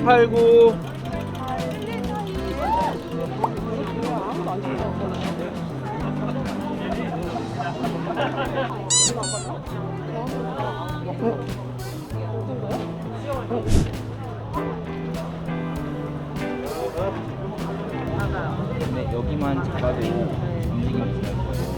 889. 네, 여기만 잡아도 움직임이 있을 거예요.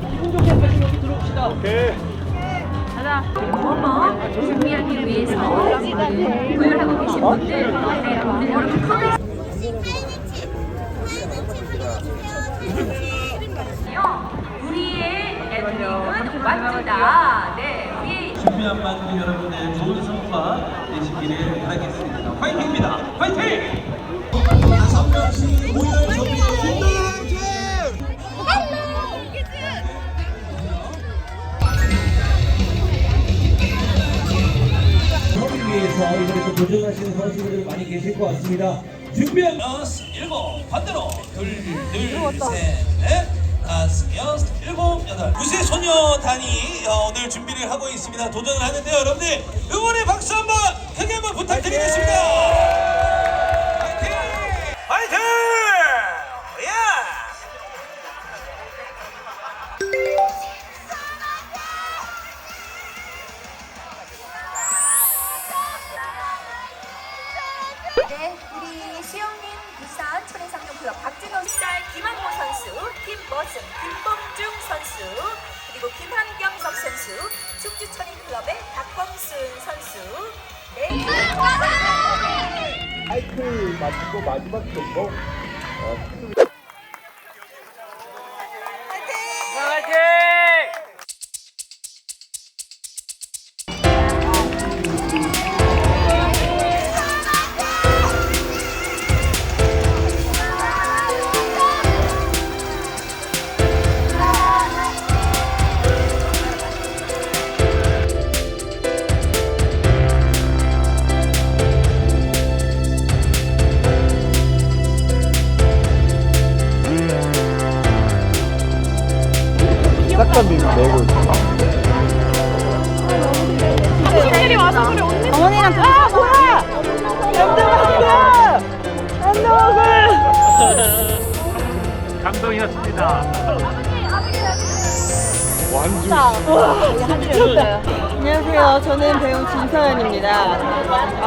기분 좋게 한번 여기 들어옵시다. 오케이. 준비하기 위해서 구현하고 계신 분들, 여러분 컴 우리의 엔딩은 완주다. 네, 우리 준비한 만큼 여러분들 좋은 성과 되시기를 바라겠습니다. 화이팅입니다. 화이팅! 5명씩 모여 준비해. 위해서 이번에 도전하시는 선수들이 많이 계실 것 같습니다. 준비한 7 반대로 둘 셋 넷 다섯 여섯 일곱 여덟 9세 소녀단이 오늘 준비를 하고 있습니다. 도전을 하는데요. 여러분들 응원의 박수 한번 크게 한번 부탁드리겠습니다. 화이팅! 화이팅! 예! 네, 우리 시영님 부산 천혜상점클럽 박진호 쌀 김한모 선수, 김머승, 김범중 선수, 그리고 김한경석 선수, 충주 천혜클럽의 박범순 선수. 네. 사이클 마치고 마지막 경고. 싹다 내고 있어. 친구들이 와서 그래. 어머니랑 아 뭐야? 랜드마크. 감동이었습니다. 완주. 안녕하세요. 저는 배우 진서연입니다.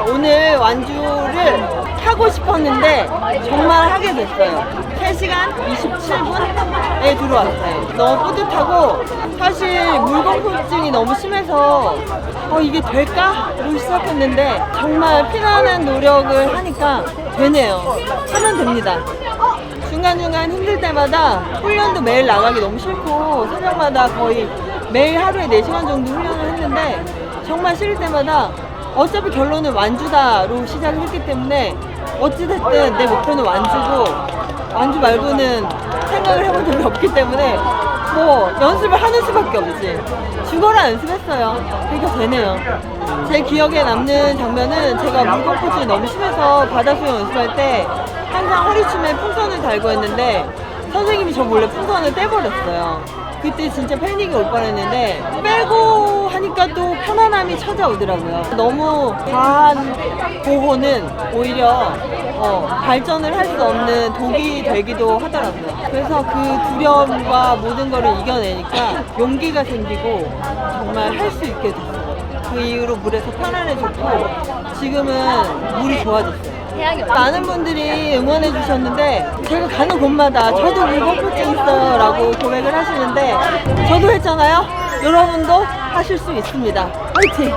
오늘 완주를 하고 싶었는데 정말 하게 됐어요. 3시간 27분에 들어왔어요. 너무 뿌듯하고 사실 물공포증이 너무 심해서 이게 될까?로 시작했는데 정말 피나는 노력을 하니까 되네요. 하면 됩니다. 중간중간 힘들 때마다 훈련도 매일 나가기 너무 싫고 새벽마다 거의 매일 하루에 4시간 정도 훈련을 했는데 정말 싫을 때마다 어차피 결론은 완주다로 시작을 했기 때문에 어찌됐든 내 목표는 완주고 완주 말고는 생각을 해본 적이 없기 때문에 뭐 연습을 하는 수밖에 없지. 죽어라 연습했어요. 그러니까 되네요. 제 기억에 남는 장면은 제가 물공포증이 너무 심해서 바다수영 연습할 때 항상 허리춤에 풍선을 달고 했는데 선생님이 저 몰래 풍선을 떼버렸어요. 그때 진짜 패닉이 올 뻔했는데 빼고 하니까 또 편안함이 찾아오더라고요. 너무 과한 보호는 오히려 발전을 할 수 없는 독이 되기도 하더라고요. 그래서 그 두려움과 모든 거를 이겨내니까 용기가 생기고 정말 할 수 있게 됐어요. 그 이후로 물에서 편안해졌고 지금은 물이 좋아졌어요. 많은 분들이 응원해 주셨는데 제가 가는 곳마다 저도 물공포증 있어요 라고 고백을 하시는데 저도 했잖아요. 여러분도 하실 수 있습니다. 화이팅!